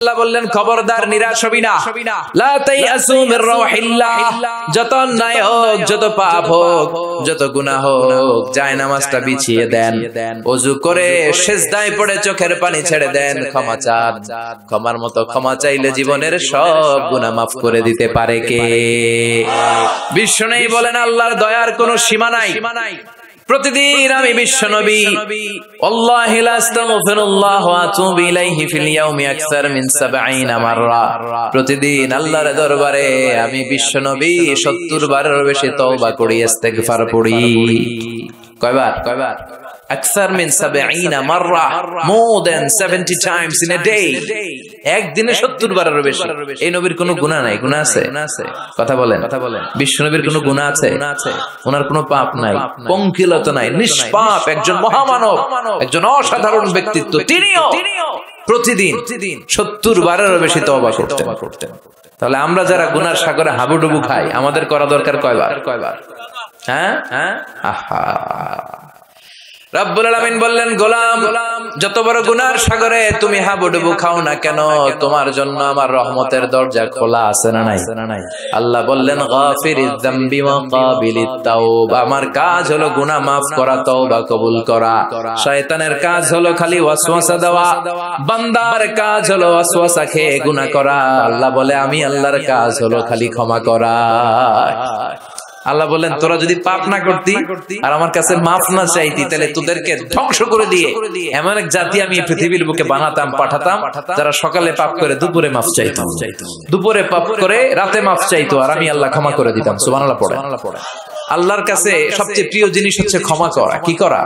আল্লাহ বললেন খবরদার নিরাশ হবি না, লা তাইয়াসু মির রাউহিল্লাহ। যত অন্যায় হোক, যত পাপ হোক, যত গুনাহ হোক, জায়নামাজটা বিছিয়ে দেন, ওযু করে সিজদায় পড়ে চোখের পানি ছেড়ে দেন, ক্ষমা চান। ক্ষমার মতো ক্ষমা চাইলে জীবনের সব গুনাহ মাফ করে দিতে পারে কে? বিশ্বনবী বলেন আল্লাহর দয়ার কোনো সীমা নাই। প্রতিদিন আমি বিশ্বনবী আল্লাহি লা আস্তাগফিরুল্লাহ ওয়া আতুবু ইলাইহি ফিল ইয়াউমি আকসার মিন 70 মাররা। প্রতিদিন আল্লাহর দরবারে আমি বিশ্বনবী 70 বারের বেশি তওবা করি, ইস্তেগফার পড়ি। কয়বার? আকসার মিন 70 মাররা, more than 70 times in a day। একদিনে 70 বারের বেশি। এই নবীর কোনো গুনাহ নাই? গুনাহ আছে? কথা বলেন। বিশ্বনবীর কোনো গুনাহ আছে? ওনার কোনো পাপ নাই, পঙ্কিলতা নাই, নিষ্পাপ একজন মহামানব, একজন অসাধারণ ব্যক্তিত্ব। তিনিও প্রতিদিন 70 বারের বেশি তওবা করতেন। তাহলে আমরা যারা গুনার সাগরে হাবুডুবু খাই, আমাদের করা দরকার কয়বার? হ্যাঁ, আহা। রব্বুল আলামিন বললেন, গোলাম, যত বড় গুনার সাগরে তুমি হাবুডুবু খাও না কেন, তোমার জন্য আমার রহমতের দরজা খোলা আছে না নাই? আল্লাহ বললেন, গাফিরিয যামবি ওয়া কাবিলিত তাওবা। আমার কাজ হলো গুনাহ মাফ করা, তওবা কবুল করা। শয়তানের কাজ হলো খালি ওয়াসওয়াসা দেওয়া, বান্দার কাজ হলো ওয়াসওয়াসা খেয়ে গুনাহ করা। আল্লাহ বলে, আমি আল্লাহর কাজ হলো খালি ক্ষমা করা। আল্লাহ বলেন, তোরা যদি পাপ না করতি আর আমার কাছে মাফ না চাইতি, তাহলে তোদেরকে ধ্বংস করে দিয়ে এমন এক জাতি আমি পৃথিবীর বুকে বানাতাম, পাঠাতাম, যারা সকালে পাপ করে দুপুরে মাফ চাইতো, দুপুরে পাপ করে রাতে মাফ চাইতো, আর আমি আল্লাহ ক্ষমা করে দিতাম। সুবহানাল্লাহ পড়ে। আল্লাহর কাছে সবচেয়ে প্রিয় জিনিস হচ্ছে ক্ষমা করা। কি করা?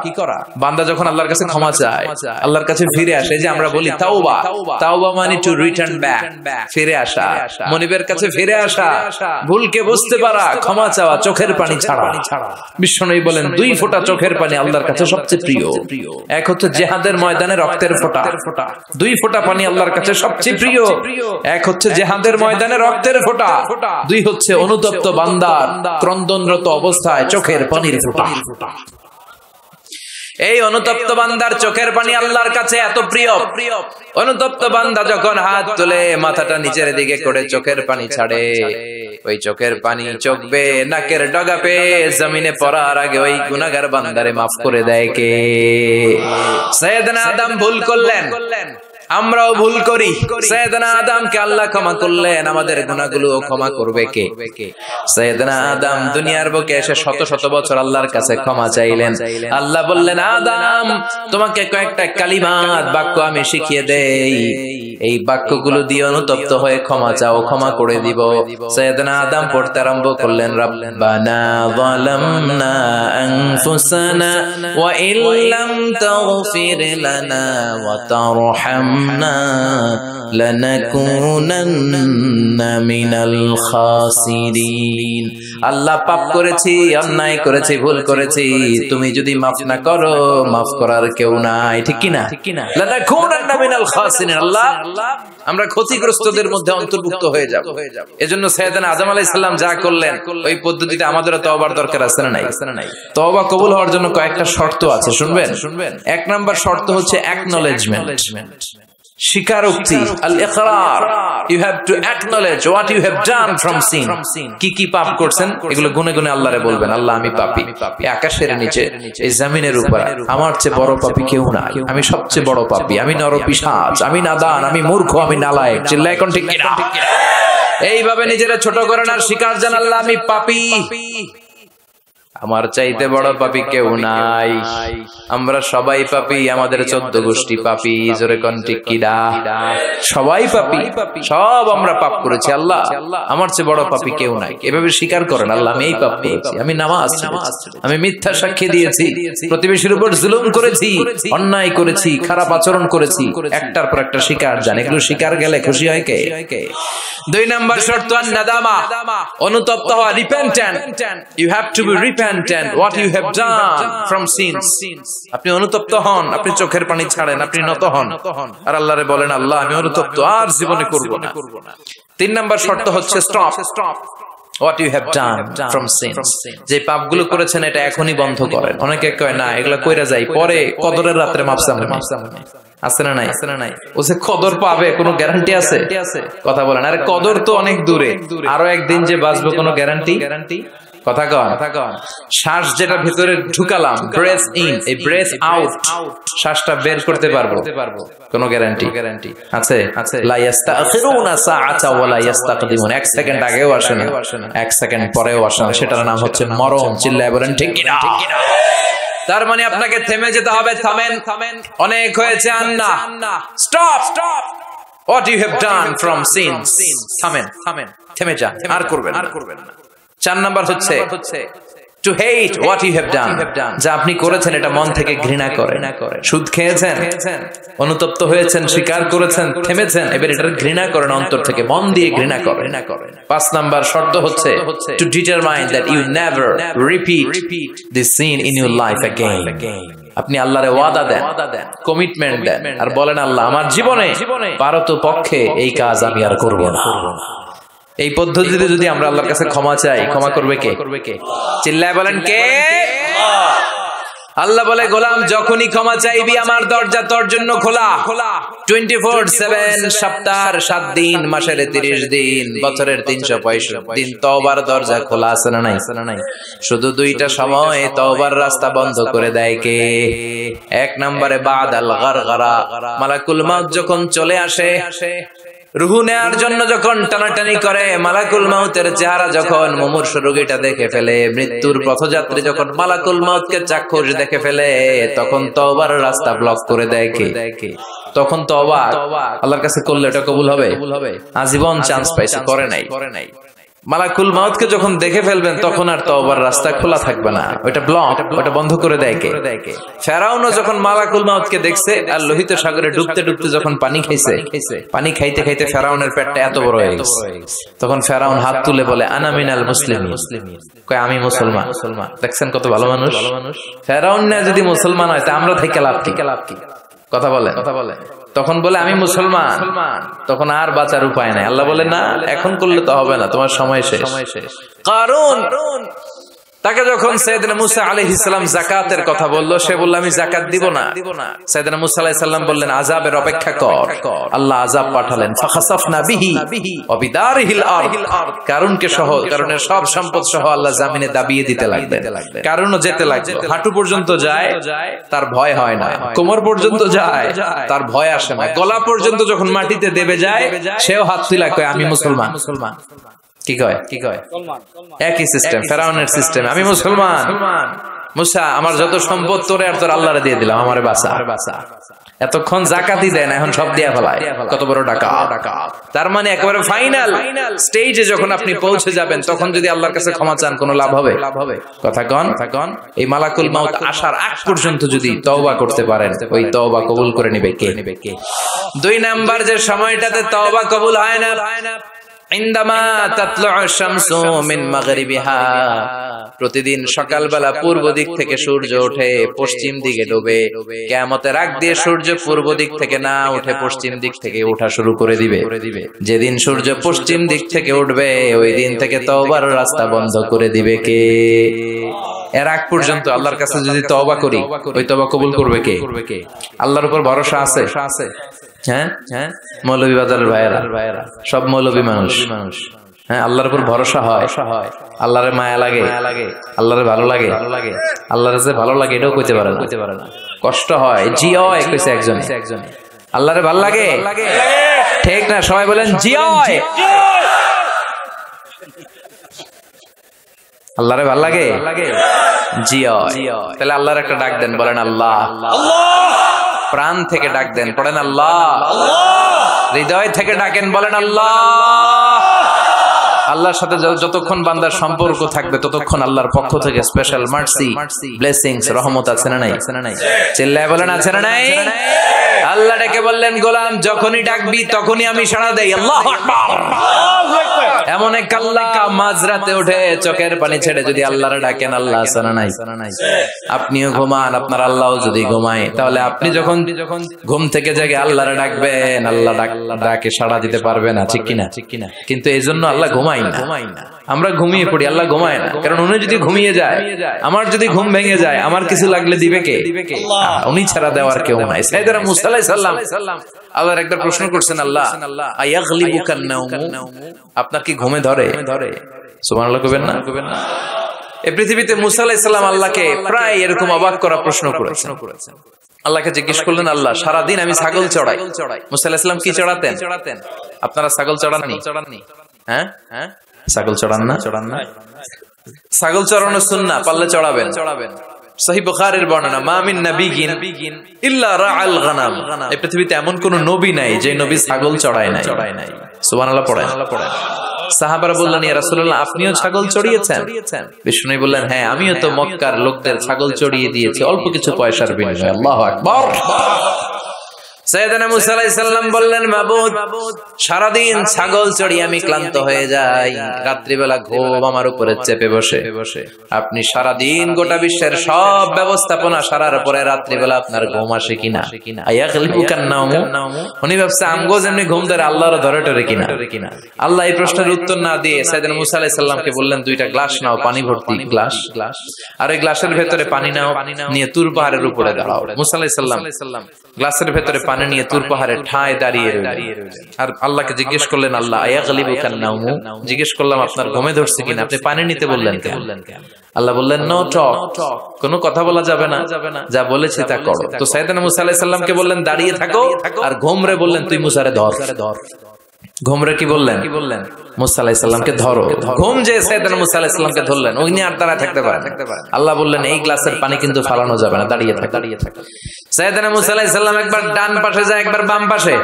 বান্দা যখন আল্লাহর কাছে ক্ষমা চায়, আল্লাহর কাছে ফিরে আসে, যে আমরা বলি তাওবা। তাওবা মানে টু রিটার্ন ব্যাক, ফিরে আসা, মনিবের কাছে ফিরে আসা, ভুলকে বুঝতে পারা, ক্ষমা চাওয়া, চোখের পানি ছাড়া। বিশ্বনবী বলেন, 2 ফোঁটা চোখের পানি আল্লাহর কাছে সবচেয়ে প্রিয়। এক হচ্ছে জিহাদের ময়দানে রক্তের ফোঁটা, 2 ফোঁটা পানি আল্লাহর কাছে সবচেয়ে প্রিয়। এক হচ্ছে জিহাদের ময়দানে রক্তের ফোঁটা, 2 হচ্ছে অনুতপ্ত বান্দার ক্রন্দনরত অবস্থায় চোখের পানির ফোঁটা। এই অনুতপ্ত বান্দার চোখের পানি আল্লাহর কাছে এত প্রিয়। অনুতপ্ত বান্দা যখন হাত তুলে মাথাটা নিচের দিকে করে চোখের পানি ছাড়ে, ওই চোখের পানি চোখ বেয়ে নাকের ডগা পেয়ে জমিনে পড়ার আগে ওই গুনাহগার বান্দারে মাফ করে দেয় কে? সাইয়েদনা আদম ভুল করলেন, আমরাও ভুল করি। সাইয়েদনা আদমকে আল্লাহ ক্ষমা করলেন, আমাদের গুনাহগুলো ক্ষমা করবে কে? সাইয়েদনা আদম দুনিয়ার বুকে এসে শত শত বছর আল্লাহর কাছে ক্ষমা চাইলেন। আল্লাহ বললেন, আদম, তোমাকে কয়েকটা কালিমাত, বাক্য আমি শিখিয়ে দেই, এই বাক্যগুলো দিয়ে অনুতপ্ত হয়ে ক্ষমা চাও, ক্ষমা করে দিব। সাইয়েদনা আদম পড়তে আরম্ভ করলেন, রব্বানা যালামনা আনফুসানা ওয়া ইল্লাম তাগফির লানা ওয়া তারহামনা লানাকুনান্না মিনাল খাসিরিন। আল্লাহ, পাপ করেছি, অন্যায় করেছি, ভুল করেছি, তুমি যদি মাফ না করো, মাফ করার কেউ নাই। ঠিক কি না? লানাকুনান্না মিনাল খাসিরিন। আল্লাহ, আমরা ক্ষতিগ্রস্তদের মধ্যে অন্তর্ভুক্ত হয়ে যাব। এজন্য সাইয়েদনা আদম আলাইহিস সালাম যা করলেন, ওই পদ্ধতিতে আমাদেরও তওবার দরকার আছে না নাই? তওবা কবুল হওয়ার জন্য কয়েকটা শর্ত আছে, শুনবেন। 1 নাম্বার শর্ত হচ্ছে অ্যাকনলেজমেন্ট, স্বীকারোক্তি, আল ইকরার। You have to acknowledge what you have done from sin. কি পাপ করছেন এগুলো গুনে গুনে আল্লাহরে বলবেন, আল্লাহ আমি পাপী, এই আকাশের নিচে, এই জমিনের উপর আমার চেয়ে বড় পাপী কেউ নাই, আমি সবচেয়ে বড় পাপী, আমি নরপিশাচ, আমি নাদান, আমি মূর্খ, আমি নালায়েক। চিল্লায় এখন ঠিক কিনা? এইভাবে নিজেরা ছোট করেন আর স্বীকার জানান, আল্লাহ আমি পাপী, আমার চাইতে বড় পাপী কেউ নাই। আমরা সবাই পাপী, আমাদের 14 গোষ্ঠী পাপী। জোরে কোন ঠিক কিনা? সবাই পাপী, সব আমরা পাপ করেছি। আল্লাহ, আমার চেয়ে বড় পাপী কেউ নাই। এভাবে স্বীকার করেন, আল্লাহ আমি এই পাপ করেছি, আমি নামাজ ছেড়েছি, আমি মিথ্যা সাক্ষী দিয়েছি, প্রতিবেশীর উপর জুলুম করেছি, অন্যায় করেছি, খারাপ আচরণ করেছি। একটার পর একটা স্বীকার জান। এগুলো স্বীকার গেলে খুশি হয় কে? 2 নাম্বার শর্ত নাদামা, অনুতপ্ত হওয়া, repentant. You have to be repentant what you have done from sins। আপনি অনুতপ্ত হন, আপনি চোখের পানি ছাড়েন, আপনি নত হন আর আল্লাহরে বলেন, আল্লাহ আমি অনুতপ্ত, আর জীবনে করব না। 3 নাম্বার শর্ত হচ্ছে stop. what you have done from sins, যে পাপগুলো করেছেন এটা এখনই বন্ধ করেন। অনেকে কয় না এগুলা কইরা যাই, পরে কদরের রাতে মাপসাম আছে না নাই? ও যে কদর পাবে কোনো গ্যারান্টি আছে? কথা বলেন। আরে কদর তো অনেক দূরে, আরো একদিন যে বাঁচবো কোনো গ্যারান্টি? কথা কন। শ্বাস যেটা ভিতরে ঢুকালাম, ব্রেথ ইন, এই ব্রেথ আউট, শ্বাসটা বের করতে পারবো, কোনো গ্যারান্টি আছে? লা ইস্তাখিরুনা সাআতা ওয়া লা ইস্তাকদিমুন, এক সেকেন্ড আগেও আসে না, এক সেকেন্ড পরেও আসে না। সেটার নাম হচ্ছে মরণ। চিল্লায় বলেন ঠিক কিনা? তার মানে আপনাকে থেমে যেতে হবে। থামেন, অনেক হয়েছে। আন্না, stop, what you have done from sins, থামেন, থেমে যান, আর করবেন না। 4 নাম্বার হচ্ছে to hate what you have done, যা আপনি করেছেন এটা মন থেকে ঘৃণা করেন। সুদ খেয়েছেন, অনুতপ্ত হয়েছেন, স্বীকার করেছেন, থেমেছেন, এবার এটা ঘৃণা করেন অন্তর থেকে, মন দিয়ে ঘৃণা করেন। 5 নাম্বার শর্ত হচ্ছে to determine that you never repeat this sin in your life again। আপনি আল্লাহরে ওয়াদা দেন, কমিটমেন্ট দেন, আর বলেন আল্লাহ আমার জীবনে পারতপক্ষে এই কাজ আমি আর করব না। এই পদ্ধতিতে যদি আমরা আল্লাহর কাছে ক্ষমা চাই, ক্ষমা করবে কে? চিল্লায় বলেন কে? আল্লাহ বলে গোলাম যখনই ক্ষমা চাইবি আমার দরজা তোর জন্য খোলা। 24/7, সপ্তাহের 7 দিন, মাসের 30 দিন, বছরের 365 দিন তওবার দরজা খোলা আছে না নাই? শুধু 2টা সময় তওবার রাস্তা বন্ধ করে দেয় কে? 1 নম্বরে বাদাল গারগারা, মালাকুল মাউত যখন চলে আসে, রুহু নেয়ার জন্য যখন টানাটানি করে, মালাকুল মাউতের চেহারা যখন মুমূর্ষু রোগীটা দেখে ফেলে, মৃত্যুর পথযাত্রী যখন মালাকুল মাউতকে চাক্ষুষ দেখে ফেলে, তখন তওবার রাস্তা ব্লক করে দেয় কে? তখন তওবা আল্লাহর কাছে করলে এটা কবুল হবে? আজীবন চান্স পাইছে, করে নাই। মালাকুল মাউতকে যখন দেখে ফেলবেন তখন আর তওবার রাস্তা খোলা থাকবে না, ওটা ব্লক, ওটা বন্ধ করে দেয় কে? ফেরাউনও যখন মালাকুল মাউতকে দেখছে আর লোহিত সাগরে ডুবতে ডুবতে যখন পানি খাইছে, পানি খাইতে খাইতে ফেরাউনের পেটটা এত বড় হয়ে গেছে, তখন ফেরাউন হাত তুলে বলে আনা মিনাল মুসলিমিন, কয় আমি মুসলমান। দেখছেন কত ভালো মানুষ। ফেরাউন না যদি মুসলমান হয় তা আমরা থেকে লাভ কি? কথা বলে। তখন বলে আমি মুসলমান, তখন আর বাঁচার উপায় নাই। আল্লাহ বলে না, এখন করলে তো হবে না, তোমার সময় শেষ। কারণ তাকে যখন সাইয়েদনা মুসা আলাইহিস সালাম যাকাতের কথা বলল, সে বলল আমি যাকাত দিব না। সাইয়েদনা মুসা আলাইহিস সালাম বললেন আযাবের অপেক্ষা কর। আল্লাহ আযাব পাঠালেন, ফাখাসাফনা বিহি ওয়া বিদারিহিল আরদ, কারুনকে সহ, কারুনের সব সম্পদ সহ আল্লাহ জমিনে দাবিয়ে দিতে লাগলেন। কারুনও যেতে লাগলো, হাঁটু পর্যন্ত যায় তার ভয় হয় না, কোমর পর্যন্ত যায় তার ভয় আসে না, গলা পর্যন্ত যখন মাটিতে দেবে যায় সেও হাত তুলে কয় আমি মুসলমান। কি কয়? একই সিস্টেম, ফেরাউনের সিস্টেম, আমি মুসলমান। মুসা আমার যত সম্পদ তোরে আর তোর আল্লাহরে দিয়ে দিলাম, আমারে বাঁচা। এতক্ষণ যাকাতই দেয় না, এখন সব দিয়া ফেলায়। কত বড় ডাকাত! তার মানে একেবারে ফাইনাল স্টেজে যখন আপনি পৌঁছে যাবেন, তখন যদি আল্লাহর কাছে ক্ষমা চান কোনো লাভ হবে? কথা কন। এই মালাকুল মাউত আসার আগ পর্যন্ত যদি তওবা করতে পারেন, ওই তওবা কবুল করে নিবে কে? 2 নাম্বার যে সময়টাতে তওবা কবুল হয় না, ইনদামা তাতলু'উ শামসু মিন মাগরিবিহা, প্রতিদিন সকালবেলা পূর্ব দিক থেকে সূর্য ওঠে, পশ্চিম দিকে ডোবে। কিয়ামতের আগ দিয়ে সূর্য পূর্ব দিক থেকে না উঠে পশ্চিম দিক থেকে ওঠা শুরু করে দিবে। যেদিন সূর্য পশ্চিম দিক থেকে উঠবে, ওই দিন থেকে তওবার রাস্তা বন্ধ করে দিবে কে? এর আগ পর্যন্ত আল্লাহর কাছে যদি তওবা করি, ওই তওবা কবুল করবে কে? আল্লাহর উপর ভরসা আছে? হ্যাঁ, মৌলভী বাজারের ভাইয়েরা সব মৌলভী মানুষ। হ্যাঁ, আল্লাহর উপর ভরসা হয়, আল্লাহরে মায়া লাগে, আল্লাহরে ভালো লাগে, আল্লাহরে যে ভালো লাগে এটাও কইতে পারে না, কষ্ট হয়, জিও কইছে একজন, আল্লাহরে ভালো লাগে, ঠিক না? সবাই বলেন জিও। আল্লাহরে ভালো লাগে, জিও। তাহলে আল্লাহর একটা ডাক দেন, বলেন আল্লাহ। প্রাণ থেকে ডাক দেন, পড়েন আল্লাহ। হৃদয় থেকে ডাকেন, বলেন আল্লাহ। আল্লাহর সাথে যতক্ষণ বান্দার সম্পর্ক থাকবে, ততক্ষণ আল্লাহর পক্ষ থেকে স্পেশাল মার্সি, ব্লেসিংস, রহমত আছে না নাই? চিল্লায় বলেন আছে না নাই? আল্লাহ ডেকে বললেন গোলাম যখনই ডাকবি তখনই আমি সাড়া দেই। আল্লাহু আকবার। এমন এক আল্লাহ মাঝরাতে উঠে চোখের পানি ছেড়ে যদি আল্লাহরে ডাকেন, আল্লাহ আছে না নাই? আপনিও ঘুমান, আপনার আল্লাহও যদি ঘুমায়, তাহলে আপনি যখন ঘুম থেকে জেগে আল্লাহরে ডাকবেন, আল্লাহ ডাকে সাড়া দিতে পারবে না, ঠিক কিনা? কিন্তু এই জন্য আল্লাহ ঘুমায় না। আমরা ঘুমিয়ে পড়ি, আল্লাহ ঘুমায় না। কারণ উনি যদি ঘুমিয়ে যায়, আমার যদি ঘুম ভেঙে যায়, আমার কিছু লাগলে দিবে কে? উনি ছাড়া দেওয়ার কেউ নাই। সাইয়েদনা মুসা আলাইহিস সালাম আল্লাহর একবার প্রশ্ন করছেন, আল্লাহ আয়াগলিবুকান নাওমু, আপনার কি ঘুমে ধরে? সুবহানাল্লাহ কইবেন না? এই পৃথিবীতে মুসা আলাইহিস সালাম আল্লাহকে প্রায় এরকম অবাক করা প্রশ্ন করেছেন। আল্লাহকে জিজ্ঞেস করলেন, আল্লাহ সারাদিন আমি ছাগল চড়াই। মুসা আলাইহিস সালাম কি চড়াতেন? আপনারা ছাগল চড়াননি? হ্যাঁ, ছাগল চড়ান না? ছাগল চড়ানো সুন্নাহ, পারলে চড়াবেন। সহিহ বুখারীর বর্ণনা, মা মিন নাবিয়্যিন ইল্লা রাআল গানাম, এই পৃথিবীতে এমন কোন নবী নাই যে নবী ছাগল চড়ায় নাই। সুবহানাল্লাহ পড়েন। সাহাবারা বললেন, ইয়া রাসূলুল্লাহ, আপনিও ছাগল চড়িয়েছেন? বিষ্ণু বললেন, হ্যাঁ, আমিও তো মক্কার লোকদের ছাগল চড়িয়ে দিয়েছি অল্প কিছু পয়সার বিনিময়ে। আল্লাহু আকবার। সাইয়েদনা মুসা আলাইহিস সালাম বললেন, মাবুদ, সারাদিন ছাগল চড়িয়ে আমি ক্লান্ত হয়ে যাই, রাত্রিবেলা ঘুম আমার উপরে চেপে বসে। আপনি সারাদিন গোটা বিশ্বের সব ব্যবস্থাপনা সারার পরে রাত্রিবেলা আপনার ঘুম আসে কিনা? আয়াগলিবুকান নাওমু, উনি ভাবছে আমগো যেমনি ঘুম ধরে আল্লাহরও ধরে টরে কিনা। আল্লাহ এই প্রশ্নের উত্তর না দিয়ে সাইয়েদনা মুসা আলাইহিস সালামকে বললেন, দুইটা গ্লাস নাও, পানি ভর্তি গ্লাস, আর এই গ্লাসের ভেতরে পানি নাও, নিয়ে তুর পাহাড়ের উপরে দাঁড়াও। মুসা আলাইহিস সালাম গ্লাসের ভেতরে পানি নিয়ে তুর পাহাড়ের ঠায় দাঁড়িয়ে রইলেন। আর আল্লাহকে জিজ্ঞেস করলেন, আল্লাহ আয়াগলিবুকান নাওমু, জিজ্ঞেস করলাম আপনার ঘুমে ধরছে কিনা, আপনি পানি নিতে বললেন কেন? আল্লাহ বললেন, নো টক, কোনো কথা বলা যাবে না, যা বলেছি তা করো। তো সাইয়েদনা মুসা আলাইহিস সালামকে বললেন দাঁড়িয়ে থাকো, আর ঘুমরে বললেন তুই মুসারে ধর। ঘুমরে কি বললেন? মুসা আলাইহিস সালামকে ধরো। ঘুম যে সাইয়েদনা মুসা আলাইহিস সালামকে ধরলেন, উনি আর দাঁড়ায় থাকতে পারেন। আল্লাহ বললেন, এই গ্লাসের পানি কিন্তু ফালানো যাবে না, দাঁড়িয়ে থাক। সাইয়েদনা মুসা আলাইহিস সালাম একবার ডান পাশে যায়, একবার বাম পাশে,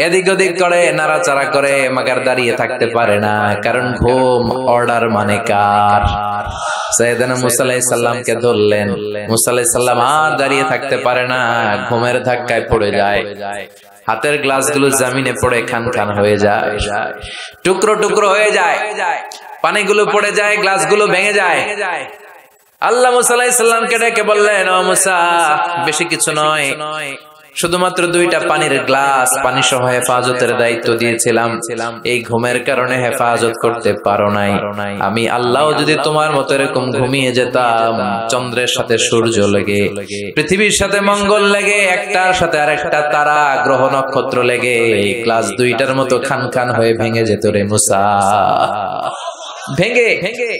এদিক ওদিক করে, নাড়াচাড়া করে, মাগার দাঁড়িয়ে থাকতে পারে না, কারণ ঘুম অর্ডার মানে কার? সাইয়েদনা মুসা আলাইহিস সালামকে ধরলেন। মুসা আলাইহিস সালাম আর দাঁড়িয়ে থাকতে পারে না, ঘুমের ধাক্কায় পড়ে যায়। হাতের গ্লাসগুলো জমিনে পড়ে খান খান হয়ে যায়, টুকরো টুকরো হয়ে যায়, পানিগুলো পড়ে যায়, গ্লাসগুলো ভেঙে যায়। আল্লাহ মুসা আলাইহিস সালামকে ডেকে বললেন, ও মুসা, বেশি কিছু নয়, শুধুমাত্র দুইটা পানির গ্লাস, পানি সহ হেফাজতের দায়িত্ব দিয়েছিলাম, এই ঘুমের কারণে হেফাজত করতে পারো নাই। আমি আল্লাহ যদি তোমার মতো এরকম ঘুমিয়ে যেতাম, চন্দ্রের সাথে সূর্য লেগে, পৃথিবীর সাথে মঙ্গল লেগে, একটার সাথে আরেকটা তারা, গ্রহ নক্ষত্র লেগে, এই গ্লাস দুইটার মতো খান খান হয়ে ভেঙে যেত রে মুসা, ভেঙে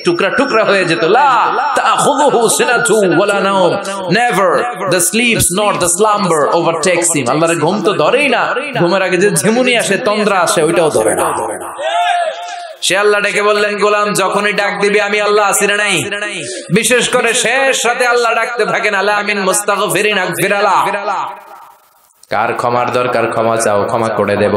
টুকরা টুকরা হয়ে যেত। লা তাখুযুহু সিনাতু ওয়ালা নাওম, never the sleeps not the slumber overtakes him. আল্লাহর ঘুম তো ধরেই না, ঘুমের আগে যে ঝিমুনি আসে, তন্দ্রা আসে, ওইটাও ধরে না। সে আল্লাহ ডেকে বললেন, গোলাম, যখনই ডাক দিবি আমি আল্লাহ আছি না নাই? বিশেষ করে শেষ রাতে আল্লাহ ডাকতে থাকেন, আলা মিন মুস্তাগফিরিন আগফিরালা, কার ক্ষমার দরকার ক্ষমা চাও, ক্ষমা করে দেব।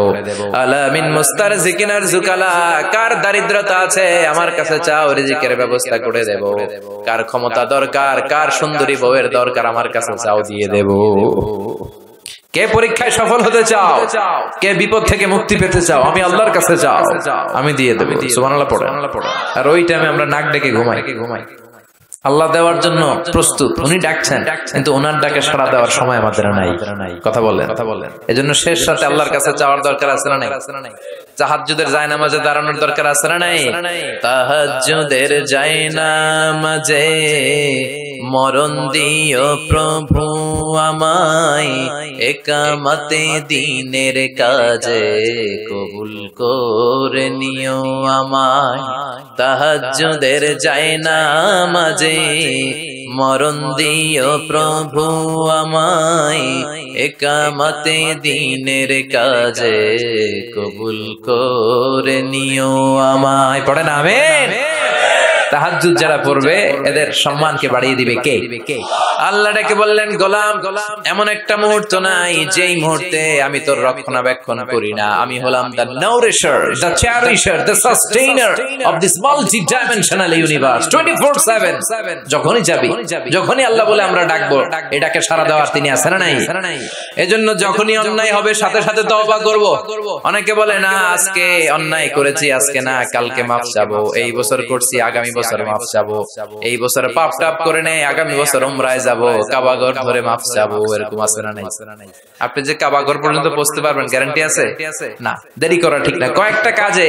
আলা মিন মুস্তারজিকিন আরযুকালা, কার দারিদ্রতা আছে আমার কাছে চাও, রিজিকের ব্যবস্থা করে দেব। কার ক্ষমতা দরকার, কার সুন্দরী বউয়ের দরকার, আমার কাছে চাও, দিয়ে দেব। কে পরীক্ষায় সফল হতে চাও, কে বিপদ থেকে মুক্তি পেতে চাও, আমি আল্লাহর কাছে চাও, আমি দিয়ে দেব। সুবহানাল্লাহ পড়ে। আর ওই টাইমে আমরা নাক ডেকে ঘুমাই। আল্লাহ দেওয়ার জন্য প্রস্তুত, উনি ডাকছেন, কিন্তু ওনার ডাকে সাড়া দেওয়ার সময় আমাদের নাই। কথা বলেন। এজন্য শেষ রাতে আল্লাহর কাছে চাওয়ার দরকার আছে না নাই? তাহাজ্জুদের জায়নামাজে দাঁড়ানোর দরকার আছে না নাই? তাহাজ্জুদের জায়নামাজে মরণ দিও প্রভু আমায়, একামতে দিনের কাজে কবুল করে নিও আমায়। তাহাজ্জুদের জায়নামাজে মরণ দিও প্রভু আমায়, একামতে দিনের কাজে কবুল করে নিও আমায়। পড়েন আমিন। তাহাজ্জুদ যারা পড়বে এদের সম্মানকে বাড়িয়ে দিবে কে? আল্লাহ ডেকে বললেন, গোলাম, এমন একটা মুহূর্ত নাই যেই মুহূর্তে আমি তোর রক্ষণাবেক্ষণ করি না। আমি হলাম the nourisher, the cherisher, the sustainer of this multi-dimensional universe 24/7। যখনই যাবি, যখনই আল্লাহ বলে আমরা ডাকবো, এটাকে সাড়া দেওয়ার তিনি আছেন না নাই? এজন্য যখনই অন্যায় হবে সাথে সাথে তওবা করব। অনেকে বলে, না আজকে অন্যায় করেছি, আজকে না, কালকে মাফ চাবো, এই বছর করছি, আগামী বছর বছর মাফ চাবো, এই বছর পাপ টাপ করে নেই, আগামী বছর উমরায় যাবো, কাবা ঘর ধরে মাফ চাবো, এরকম আছে না নাই? আপনি যে কাবা ঘর পর্যন্ত পৌঁছতে পারবেন গ্যারান্টি আছে? না, দেরি করা ঠিক না। কয়েকটা কাজে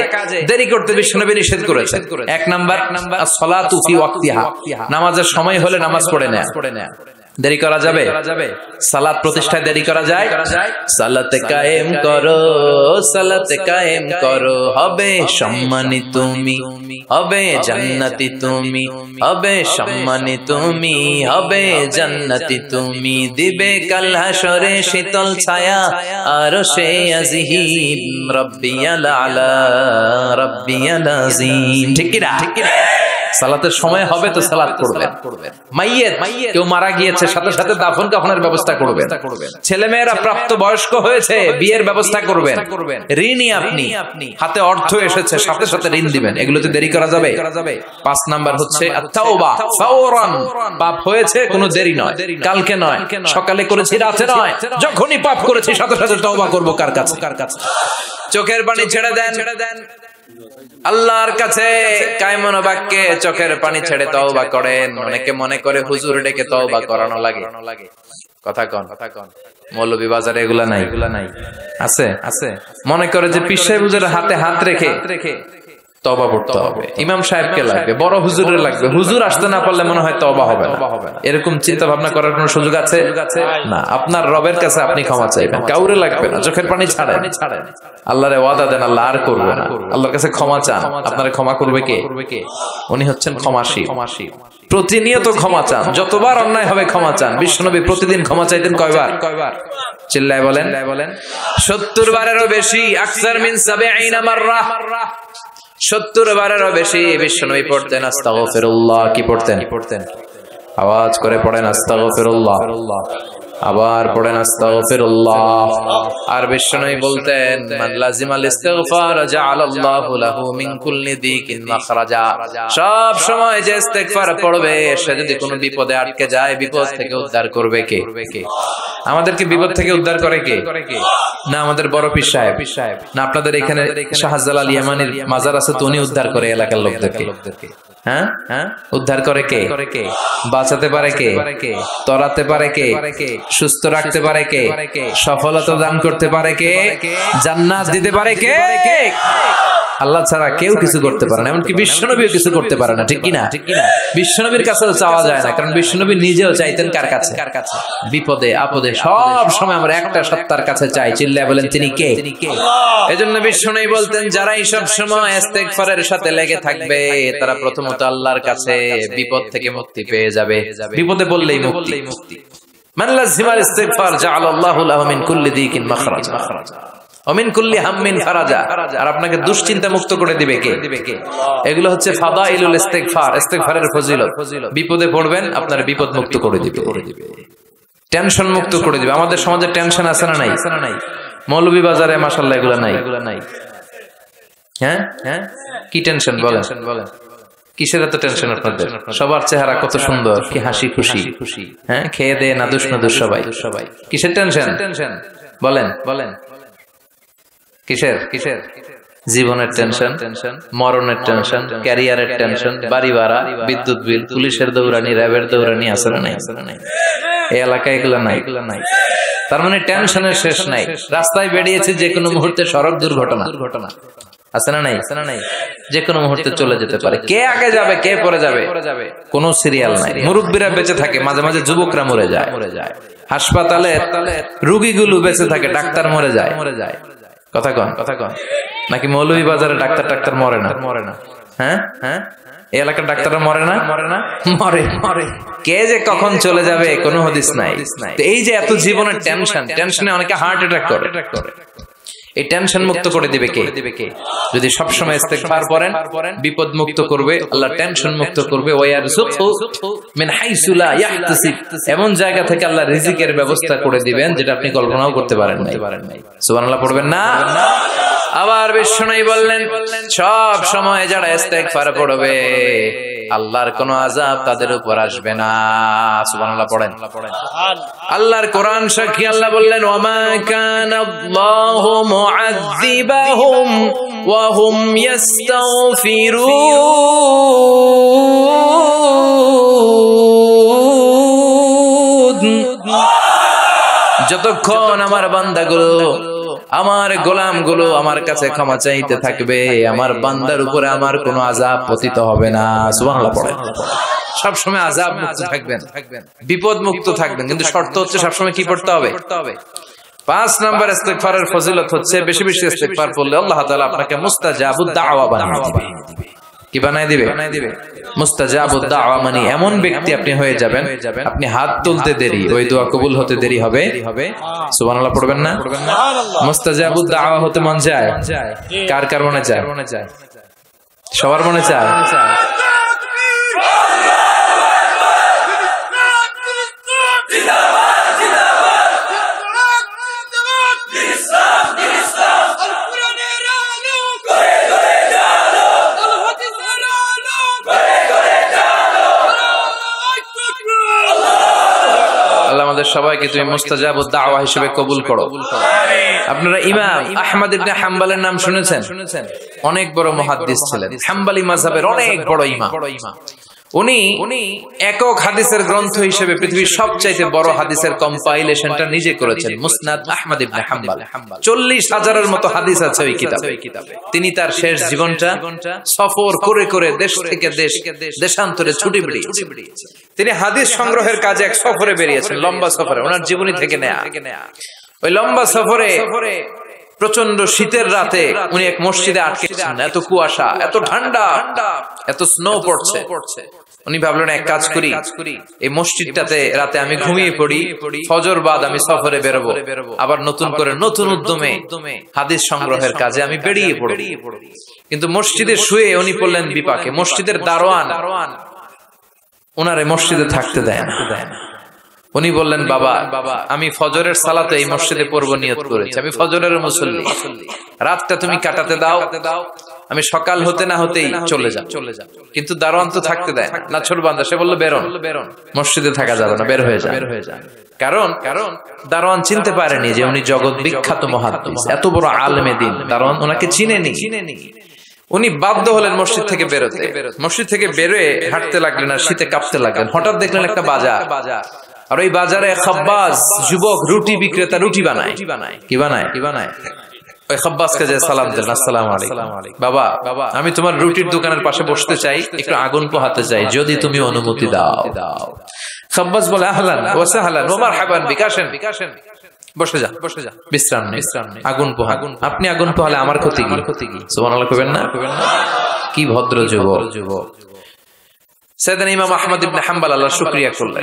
দেরি করতে বিশ্বনবী নিষেধ করেছেন। এক নাম্বার as-salatu fi waqtiha, নামাজের সময় হলে নামাজ পড়ে নেয়া। দেরি করা যাবে? সালাত প্রতিষ্ঠায় দেরি করা যায়? সালাতে কায়েম করো, সালাতে কায়েম করো, হবে সম্মানী তুমি, হবে জান্নাতি তুমি, হবে সম্মানী তুমি, হবে জান্নাতি তুমি, দিবে কাল হাসরে শীতল ছায়া আরশে আজিম, রব্বিয়াল আলা রব্বিয়াল আযীম। ঠিক কি না? সালাতের সময় হবে তো সালাত করবেন। মাইয়েত কেউ মারা গিয়েছে, সাথে সাথে দাফন কাফনের ব্যবস্থা করবেন। ছেলে মেয়েরা প্রাপ্ত বয়স্ক হয়েছে, বিয়ের ব্যবস্থা করবেন। ঋণী আপনি, হাতে অর্থ এসেছে, সাথে সাথে ঋণ দিবেন। এগুলোতে দেরি করা যাবে? 5 নাম্বার হচ্ছে আত-তাওবা ফাওরান, পাপ হয়েছে কোনো দেরি নয়, কালকে নয়, সকালে করেছি রাতে নয়, যখনই পাপ করেছি সাথে সাথে তওবা করব। কার কাছে? চোখের পানি ছেড়ে দেন আল্লাহর কাছে, কায়মন বাক্যে চোখের পানি ছেড়ে তওবা করেন। অনেকে মনে করে হুজুর ডেকে তওবা করানো লাগে। কথা কন, মৌলভী বাজারে এগুলা নাই, আছে? মনে করে যে পীর সাহেব হুজুরের হাতে হাত রেখে তওবা পড়তে হবে, ইমাম সাহেবকে লাগবে, বড় হুজুরের লাগবে, হুজুর আসতে না পারলে মনে হয় তওবা হবে না। এরকম চিন্তা ভাবনা করার কোনো সুযোগ আছে না। আপনার রবের কাছে আপনি ক্ষমা চাইবেন, কাউরে লাগবে না। চোখের পানি ছাড়েন, আল্লাহরে ওয়াদা দেন আল্লাহ আর করবে না। আল্লাহর কাছে ক্ষমা চান, আপনারে ক্ষমা করবে কে? উনি হচ্ছেন ক্ষমাশীল। প্রতিনিয়ত ক্ষমা চান, যতবার অন্যায় হবে ক্ষমা চান। বিশ্বনবী প্রতিদিন ক্ষমা চাইতেন কয়বার? চিল্লায় বলেন। 70 বারেরও বেশি। আকসার মিন 70 মাররা, 70 বারেরও বেশি বিশ্বনবী পড়তেন আস্তাগফিরুল্লাহ। কি পড়তেন? আওয়াজ করে পড়েন আস্তাগফিরুল্লাহ, আবার পড়েন আস্তাগফিরুল্লাহ। আর বিশ্বনবী বলতেন মান লাজিমাল ইস্তিগফার জাআলাল্লাহু লাহু মিন কুল্লি দিকিন মাখরাজা। সব সময় যে ইস্তিগফার পড়বে, সে যদি কোনো বিপদে আটকে যায়, বিপদ থেকে উদ্ধার করবে কে? আমাদেরকে বিপদ থেকে উদ্ধার করে কে? না আমাদের বড় পীর সাহেব, না আপনাদের এখানে শাহজালাল ইয়ামানির মাজার আছে তো উনি উদ্ধার করে এলাকার লোকদেরকে। হ্যাঁ, উদ্ধার করে কে? বাঁচাতে পারে কে? তরাতে পারে কে? সুস্থ রাখতে পারে কে? সফলতা দান করতে পারে কে? জান্নাত দিতে পারে কে? আল্লাহ ছাড়া কেউ কিছু করতে পারে না, এমনকি বিশ্বনবীও কিছু করতে পারে না। ঠিক কিনা? বিশ্বনবীর কাছেও চাওয়া যায় না, কারণ বিশ্বনবী নিজেও চাইতেন কার কাছে? বিপদে আপদে সব সময় আমরা একটা সত্তার কাছে চাই। চিল্লায় বলেন তিনি কে? এজন্য বিশ্বনবী বলতেন যারাই সব সময় ইস্তিগফারের সাথে লেগে থাকবে, তারা প্রথমত আল্লাহর কাছে বিপদ থেকে মুক্তি পেয়ে যাবে। বিপদে পড়লেই মুক্তি। মান লাজিমাল ইস্তিগফার জাআলাল্লাহু লাহু মিন কুল্লি দিকিন মাখরাজা ওমিন কুল্লি হাম্মিন ফারাজা। আর আপনাকে দুশ্চিন্তা মুক্ত করে দিবে কে? এগুলো হচ্ছে ফাদাইলুল ইস্তিগফার, ইস্তিগফারের ফজিলত। বিপদে পড়বেন, আপনার বিপদ মুক্ত করে দিবে, টেনশন মুক্ত করে দিবে। আমাদের সমাজে টেনশন আছে না নাই? মৌলভী বাজারে মাশাআল্লাহ এগুলো নাই। হ্যাঁ, কি টেনশন বলেন? কিসের এত টেনশন আপনাদের? সবার চেহারা কত সুন্দর, কি হাসি খুশি। হ্যাঁ, খেয়ে দে নাদুস সবাই। কিসের টেনশন বলেন? কিসের? জীবনের টেনশন, মরণের টেনশন, ক্যারিয়ারের টেনশন, বাড়ি ভাড়া, বিদ্যুৎ বিল, পুলিশের দৌড়ানি, র্যাবের দৌড়ানি আছে না নাই? এই এলাকায় এগুলো নাই। তার মানে টেনশনের শেষ নাই। রাস্তায় বেরিয়েছে যে কোনো মুহূর্তে সড়ক দুর্ঘটনা আছে না নাই? যে কোনো মুহূর্তে চলে যেতে পারে। কে আগে যাবে, কে পরে যাবে, কোনো সিরিয়াল নাই। মুরব্বীরা বেঁচে থাকে, মাঝে মাঝে যুবকরা মরে যায়। হাসপাতালে রোগীগুলো বেঁচে থাকে, ডাক্তার মরে যায়। কথা কন নাকি মৌলভী বাজারে ডাক্তার মরে না? হ্যাঁ, এই এলাকার ডাক্তাররা মরে না? মরে। কে যে কখন চলে যাবে কোনো হদিস নাই। এই যে এত জীবনের টেনশনে অনেকে হার্ট অ্যাটাক করে। এই টেনশন মুক্ত করে দিবে কে? যদি সবসময় ইস্তিগফার করেন, বিপদ মুক্ত করবে আল্লাহ, টেনশন মুক্ত করবে। ওয়ারযুকহু মিন হাইসু লা ইয়াহতাসিব, এমন জায়গা থেকে আল্লাহ রিজিকের ব্যবস্থা করে দিবেন যেটা আপনি কল্পনাও করতে পারেন নাই। সুবহানাল্লাহ পড়বেন না? আবার বিশ্বনবী বললেন সব সময় যারা ইস্তিগফার পড়বে আল্লাহর কোনো আযাব তাদের উপর আসবে না। সুবহানাল্লাহ পড়েন। আল্লাহর কোরআন সাক্ষী, আল্লাহ বললেন ওয়ামা কানাল্লাহু মুআযযিবাহুম ওয়া হুম ইস্তাগফিরুন। যতক্ষণ আমার বান্দাগুলো, আমার গোলামগুলো আমার কাছে ক্ষমা চাইতে থাকবে, আমার বান্দার উপরে আমার কোনো আযাব পতিত হবে না। সুবহানাল্লাহ পড়েন। সবসময় আযাব মুক্ত থাকবেন, বিপদ মুক্ত থাকবেন, কিন্তু শর্ত হচ্ছে সবসময় কি পড়তে হবে? 5 নাম্বার ইস্তিগফারের ফজিলত হচ্ছে বেশি বেশি ইস্তিগফার করলে আল্লাহ তাআলা আপনাকে মুস্তাজাবুদ দাওয়া বানিয়ে দিবে। কি বানায় দিবে? মুস্তাজাবুদ দাওয়া মানে এমন ব্যক্তি আপনি হয়ে যাবেন, আপনি হাত তুলতে দেরি, ওই দোয়া কবুল হতে দেরি হবে। সুবহানাল্লাহ পড়বেন না? মুস্তাজাবুদ দাওয়া হতে মন চায়? কার কার মনে চায়? সবার মনে চায়? আমাদের সবাইকে তুমি মুস্তাজাবুদ দাওয়া হিসেবে কবুল করো। আপনারা ইমাম আহমদ ইবনে হাম্বলের নাম শুনেছেন? অনেক বড় মুহাদ্দিস ছিলেন, হাম্বলি মাযহাবের অনেক বড় ইমাম। উনি একক হাদিসের গ্রন্থ হিসেবে পৃথিবীর সবচাইতে বড় হাদিসের কম্পাইলেশনটা নিজে করেছেন, মুসনাদ আহমদ ইবনে হাম্বল। 40,000-এর মতো হাদিস আছে ওই কিতাবে। তিনি তার শেষ জীবনটা সফর করে করে দেশ থেকে দেশান্তরে ছুটি বেরিয়েছেন। তিনি হাদিস সংগ্রহের কাজে এক সফরে বেরিয়েছেন, লম্বা সফরে, ওনার জীবনী থেকে নেয়া। ওই লম্বা সফরে প্রচন্ড শীতের রাতে উনি এক মসজিদে আটকেছেন। এত কুয়াশা, এত ঠান্ডা, এত স্নো পড়ছে। উনি ভাবলেন এক কাজ করি, এই মসজিদটাতে রাতে আমি ঘুমিয়ে পড়ি, ফজর বাদ আমি সফরে বেরোবো, আবার নতুন করে নতুন উদ্যমে হাদিস সংগ্রহের কাজে আমি বেরিয়ে পড়ব। কিন্তু মসজিদে শুয়ে উনি পড়লেন বিপাকে। মসজিদের দারোয়ান ওনারে মসজিদে থাকতে দেয় না। উনি বললেন, বাবা আমি ফজরের সালাতে এই মসজিদে পড়ব নিয়ত করেছি, আমি ফজরের মুসল্লি, রাতটা তুমি কাটাতে দাও, আমি সকাল হতে না হতেই চলে যাও। কিন্তু দারোয়ান তো থাকতে দেয় না, নাছোড়বান্দা। সে বলল, বেরোন, মসজিদে থাকা যাবে না, বের হয়ে যান। কারণ দারোয়ান চিনতে পারেনি যে উনি জগৎ বিখ্যাত মুহাদ্দিস, এত বড় আলেমে দ্বীন। দারোয়ান ওনাকে চিনেনি। উনি বাধ্য হলেন মসজিদ থেকে বেরোতে। মসজিদ থেকে বেরোয় হাঁটতে লাগলেন আর শীতে কাঁপতে লাগলেন। হঠাৎ দেখলেন একটা বাজার, আর ওই বাজারে খাব্বাস যুবক রুটি বিক্রেতা রুটি বানায়। কি বানায়? ওই খাব্বাসকে যে সালাম দিলেন, আসসালামু আলাইকুম, বাবা আমি তোমার রুটির দোকানের পাশে বসতে চাই, একটু আগুন পোহাতে চাই, যদি তুমি অনুমতি দাও। খাব্বাস বলে, আহলান ওয়া সাহলান ওয়া মারহাবান বিক, আসেন বসে যা, বিশ্রাম নেই, আগুন পোহান। আপনি আগুন পোহালে আমার ক্ষতি কি? সুবহানাল্লাহ কইবেন না? কি ভদ্র যুবক। সাইয়েদনা ইমাম আহমদ ইবনে হাম্বল আল্লাহর শুকরিয়া করলেন,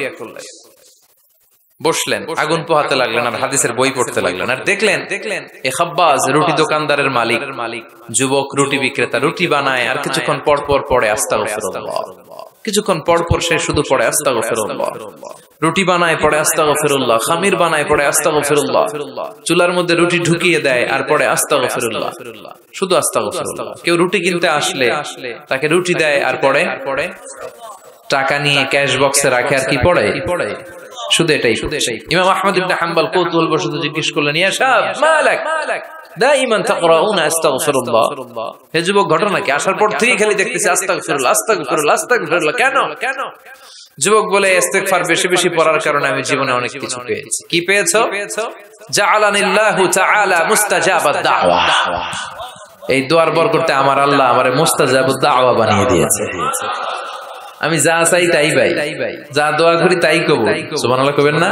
বসলেন, আগুন পোহাতে লাগলেন আর হাদিসের বই পড়তে লাগলেন। আর দেখলেন এ খাব্বাস রুটি দোকানদারের মালিক, যুবক রুটি বিক্রেতা, রুটি বানায় আর কিছুক্ষণ পর পর পড়ে আস্তাগফিরুল্লাহ। কিছুক্ষণ পর পর সে শুধু পড়ে আস্তাগফিরুল্লাহ। রুটি বানায় পড়ে আস্তাগফিরুল্লাহ, খামির বানায় পড়ে আস্তাগফিরুল্লাহ, চুলার মধ্যে রুটি ঢুকিয়ে দেয় আর পড়ে আস্তাগফিরুল্লাহ, শুধু আস্তাগফিরুল্লাহ। কেউ রুটি কিনতে আসলে তাকে রুটি দেয় আর পড়ে, টাকা নিয়ে ক্যাশ বক্সে রাখে আর কি পড়ে, শুধু এটাই। ইমাম আহমদ ইবনে হাম্বল কৌতূহলবশত জিজ্ঞেস করলেন, ইয়া শাব মালাক দাইমান তাকরাউনা আস্তাগফিরুল্লাহ, হে যুবক ঘটনা কি? আসার পর থেকে খালি দেখতেছি আস্তাগফিরুল্লাহ, আস্তাগফিরুল্লাহ, আস্তাগফিরুল্লাহ। কেন? যুবক বলে, ইস্তিগফার বেশি বেশি পড়ার কারণে আমি জীবনে অনেক কিছু পেয়েছি। কি পেয়েছো? জাআলানিল্লাহু তাআলা মুস্তাজাবাদ দাওয়া। এই দোয়ার বরকতে আমার আল্লাহ আমারে মুস্তাজাবুদ দাওয়া বানিয়ে দিয়েছে। আমি যা চাই তাই ভাই, যা দোয়া করি তাই কবুল। সুবহানাল্লাহ কইবেন না?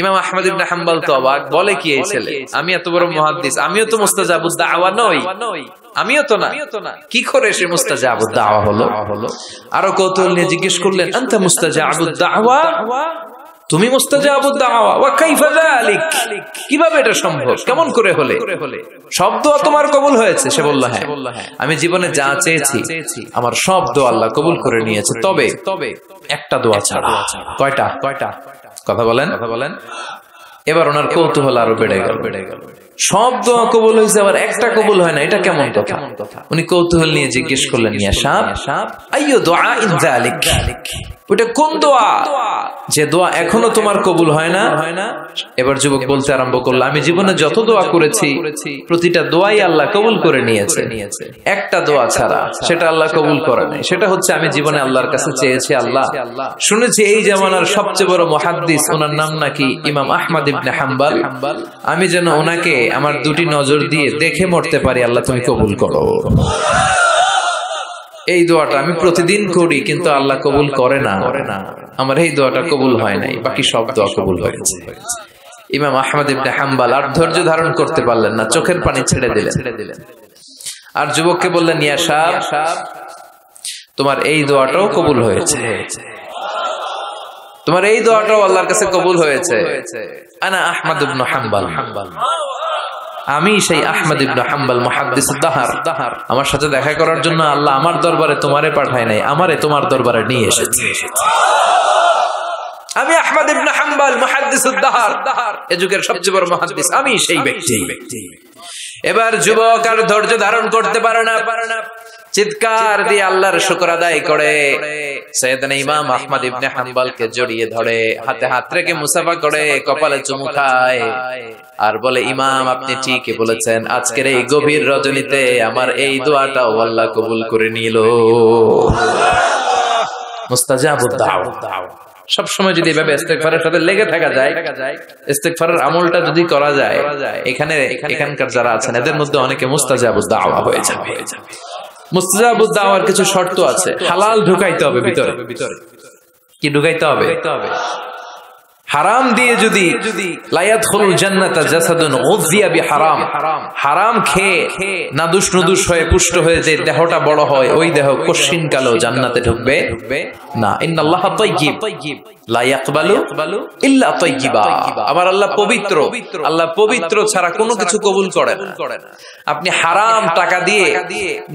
ইমাম আহমদ ইবনে হাম্বল তো অবাক, বলে কি এই ছেলে, আমি এত বড় মুহাদ্দিস, আমিও তো মুস্তাজাবুদ দাওয়া নই, আমিও তো না, কি করে সে মুস্তাজাবুদ দাওয়া হলো? আরো কৌতূহল নিয়ে জিজ্ঞেস করলেন, আনতা মুস্তাজাবুদ দাওয়া, তুমি মুস্তাজাবুদ দাওয়া, ওয়া কাইফা যালিক, কিভাবে এটা সম্ভব, কেমন করে হলে? সব দোয়া তোমার কবুল হয়েছে? সে বলল, হ্যাঁ, আমি জীবনে যা চেয়েছি আমার সব দোয়া আল্লাহ কবুল করে নিয়েছে, তবে একটা দোয়া ছাড়া। কয়টা? কথা বলেন। এবার ওনার কৌতূহল আরো বেড়ে গেল। সব দোয়া কবুল হয়েছে, আবার একটা কবুল হয় না, এটা কেমন কথা? উনি কৌতূহল নিয়ে জিজ্ঞেস করলেন, ইয়া শাব আইয়ু দুআইন যালিক, ওটা কোন দোয়া, যে দোয়া এখনো তোমার কবুল হয় না? এবার যুবক বলতে আরম্ভ করলো, আমি জীবনে যত দোয়া করেছি প্রতিটা দোয়াই আল্লাহ কবুল করে নিয়েছে, একটা দোয়া ছাড়া সেটা আল্লাহ কবুল করে নাই। সেটা হচ্ছে আমি জীবনে আল্লাহর কাছে চেয়েছি, আল্লাহ শুনেছি এই জামানার সবচেয়ে বড় মুহাদ্দিস, ওনার নাম নাকি ইমাম আহমদ ইবনে হাম্বল, আমি যেন ওনাকে আমার দুটি নজর দিয়ে দেখে মরতে পারি, আল্লাহ তুমি কবুল করো। এই দোয়াটা আমি প্রতিদিন করি, কিন্তু আল্লাহ কবুল করে না, আমার এই দোয়াটা কবুল হয় নাই, বাকি সব দোয়া কবুল হয়েছে। ইমাম আহমদ ইবনে হাম্বল আর ধৈর্য ধারণ করতে পারলেন না, চোখের পানি ছেড়ে দিলেন। আর যুবককে বললেন, ইয়া শাব, তোমার এই দোয়াটাও কবুল হয়েছে, তোমার এই দোয়াটাও আল্লাহর কাছে কবুল হয়েছে। আনা আহমদ ইবনে হাম্বল, আমি সেই আহমদ ইবনে হাম্বল মুহাদ্দিসুদ দাহর, আমার সাথে দেখা করার জন্য আল্লাহ আমার দরবারে তোমারে পাঠায় নাই, আমারে তোমার দরবারে নিয়ে এসেছে। আমি আহমদ ইবনে হাম্বল মুহাদ্দিসুদ দাহর, এ যুগের সবচেয়ে বড় মুহাদ্দিস, আমি সেই ব্যক্তি। এবার যুবক আর ধৈর্য ধারণ করতে পারে না, চিৎকার দিয়ে আল্লাহর শুকর আদায় করে সাইয়েদনা ইমাম আহমদ ইবনে হাম্বলকে জড়িয়ে ধরে, হাতে হাত রেখে মুসাফা করে, কপালে চুমু খায় আর বলে, ইমাম আপনি ঠিকই বলেছেন, আজকের এই গভীর রজনীতে আমার এই দোয়াটাও আল্লাহ কবুল করে নিল। মুস্তাজাবুদ দাওয়া। সব সময় যদি এভাবে ইস্তেগফারের সাথে লেগে থাকা যায়, ইস্তেগফারের আমলটা যদি করা যায়, এখানকার যারা আছেন এদের মধ্যে অনেকে মুস্তাজাবুদ দাওয়া হয়ে যাবে। মুস্তাজাবুদ দাওয়ার কিছু শর্ত আছে, হালাল ঢুকাইতে হবে ভিতরে। কি ঢুকাইতে হবে? হারাম দিয়ে যদি লা ইয়াদখুলুল জান্নাতা জাসাদুন উযিয়া বিহারাম, হারাম খেয়ে নাদুস নুদুস হয়ে পুষ্ট হয়ে যে দেহটা বড় হয়, ওই দেহ কশিন কালো জান্নাতে ঢুকবে না। ইন্নাল্লাহা তাইয়্যিব লা ইয়াকবালু ইল্লা তাইয়্যিবা, আমার আল্লাহ পবিত্র, আল্লাহ পবিত্র ছাড়া কোনো কিছু কবুল করে না। আপনি হারাম টাকা দিয়ে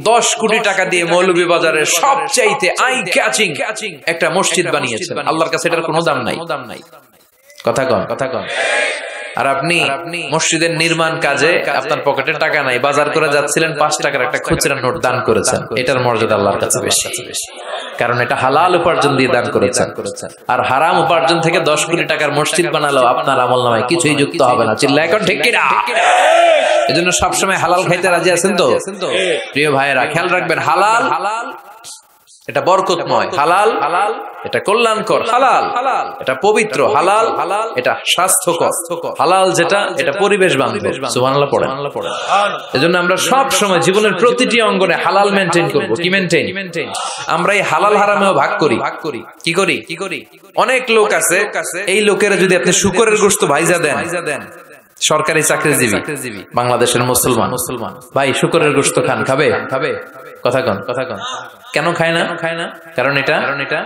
10 কোটি টাকা দিয়ে মৌলভীবাজারের সবচাইতে আই ক্যাচিং একটা মসজিদ বানিয়েছেন, আল্লাহর কাছে এটার কোনো দাম নাই। কথা কন। আর আপনি মসজিদের নির্মাণ কাজে আপনার পকেটে টাকা নাই, বাজার করে যাচ্ছিলেন, 5 টাকার একটা খুচরা নোট দান করেছেন, এটার মর্যাদা আল্লাহর কাছে বেশি, কারণ এটা হালাল উপার্জন দিয়ে দান করেছেন। আর হারাম উপার্জন থেকে 10 কোটি টাকার মসজিদ বানালো আপনার আমলনামায় কিছুই যুক্ত হবে না। চিল্লা এখন ঠিক কিনা? এজন্য সবসময় হালাল খাইতে রাজি আছেন তো প্রিয় ভাইয়েরা? খেয়াল রাখবেন, হালাল এটা বরকতময়, হালাল এটা কল্যাণকর, হালাল এটা পবিত্র, হালাল এটা স্বাস্থ্যকর, হালাল যেটা এটা পরিবেশ বান্ধব। সুবহানাল্লাহ পড়েন। এজন্য আমরা সব সময় জীবনের প্রতিটি অঙ্গনে হালাল মেইনটেইন করব। কি মেইনটেইন? আমরা এই হালাল হারামেও ভাগ করি। কি করি? অনেক লোক আছে, এই লোকেরা যদি আপনি শুকরের গোশত ভাইজা দেন, সরকারি চাকরিজীবী বাংলাদেশের মুসলমান ভাই, শুকরের গোশত খান, খাবে? কথা কন। কেন খায় না? কারণ এটা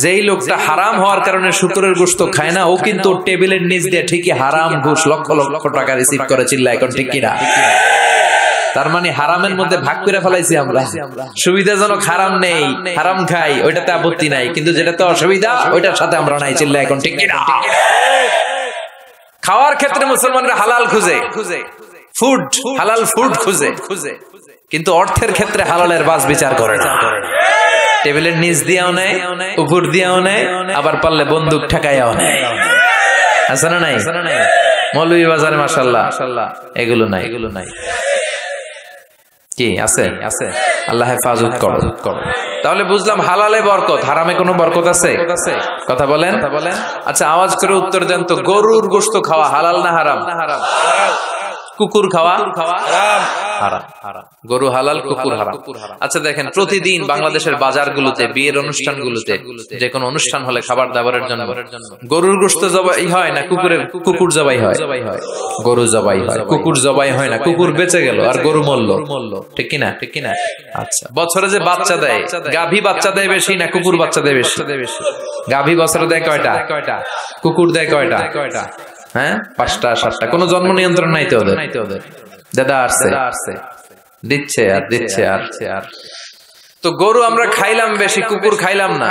যেই লোকটা হারাম হওয়ার কারণে শুকরের গোশত খায় না, ও কিন্তু টেবিলের নিচ দিয়ে ঠিকই হারাম ঘুষ লক্ষ লক্ষ টাকা রিসিভ করে। চিল্লা এখন ঠিক কিনা? তার মানে হারামের মধ্যে ভাগ করে ফেলাইছি আমরা। সুবিধাজনক হারাম নেই, হারাম খাই, ওইটাতে আপত্তি নাই, কিন্তু যেটাতে অসুবিধা ওইটার সাথে আমরা নাই। চিল্লা এখন ঠিক কিনা? খাওয়ার ক্ষেত্রে মুসলমানরা হালাল খুঁজে, হালাল ফুড খুঁজে, কিন্তু অর্থের ক্ষেত্রে হালালের বাস বিচার করে না। টেবিলের নিচ দিয়েও নেয়, উপর দিয়েও নেয়, আবার পারলে বন্দুক ঠেকাইয়াও নেয়। আছে না নাই? মৌলভীবাজারে মাশাআল্লাহ এগুলো নাই। কি আছে? আল্লাহ হেফাজত করো। তাহলে বুঝলাম হালালে বরকত, হারামে কোনো বরকত আছে? কথা বলেন। আচ্ছা আওয়াজ করে উত্তর দেন তো, গরুর গোশত খাওয়া হালাল না হারাম? কুকুর খাওয়া হারাম। গরু হালাল, কুকুর হারাম। আচ্ছা দেখেন, প্রতিদিন বাংলাদেশের বাজারগুলোতে, বিয়ের অনুষ্ঠানগুলোতে, যে কোনো অনুষ্ঠান হলে খাবার দাবারের জন্য গরুর গোশত জবাই হয় না কুকুর জবাই হয়? গরু জবাই হয়, কুকুর জবাই হয় না। কুকুর বেঁচে গেল আর গরু মরল, ঠিক কিনা? আচ্ছা, বছরে যে বাচ্চা দেয়, গাভী বাচ্চা দেয় বেশি না কুকুর বাচ্চা দেয় বেশি? গাভী বছরে দেয় কয়টা? কুকুর দেয় কয়টা? হ্যাঁ, 5টা 7টা। কোনো জন্ম নিয়ন্ত্রণ নাই তো ওদের। দাদা আসছে দিচ্ছে আর। তো গরু আমরা খাইলাম বেশি, কুকুর খাইলাম না।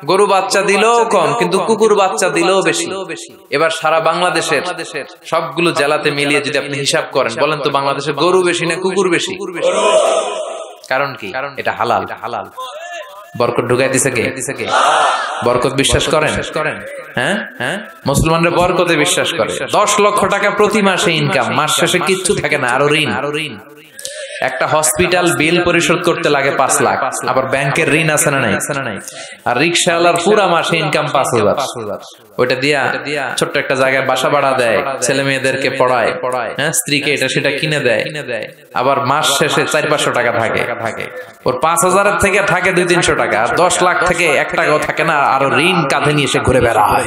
গরু বাচ্চা দিলেও কম, কিন্তু কুকুর বাচ্চা দিলেও বেশি। এবার সারা বাংলাদেশের সবগুলো জেলাতে মিলিয়ে যদি আপনি হিসাব করেন, বলেন তো বাংলাদেশে গরু বেশি না কুকুর বেশি? কারণ কি? এটা হালাল। বরকত ঢুকাই দিছে কে? বরকত বিশ্বাস করেন? হ্যাঁ, মুসলমানরা বরকতে বিশ্বাস করে। 10 লক্ষ টাকা প্রতি মাসে ইনকাম, মাস শেষে কিচ্ছু থাকে না, আরো ঋণ। একটা হসপিটাল বিল পরিশোধ করতে লাগে 5 লাখ, আবার ব্যাংকের ঋণ আছে না নাই? আর রিকশাওয়ালার পুরা মাসে ইনকাম 5,000, ওইটা দিয়া ছোট্ট একটা জায়গায় বাসা ভাড়া দেয়, ছেলে মেয়েদেরকে পড়ায়, হ্যাঁ, স্ত্রীকে এটা সেটা কিনে দেয়, আবার মাস শেষে 400-500 টাকা থাকে। ওর 5,000 থেকে থাকে 200-300 টাকা, আর 10 লাখ থেকে 1 টাকাও থাকে না, আরো ঋণ কাঁধে নিয়ে সে ঘুরে বেড়ায়।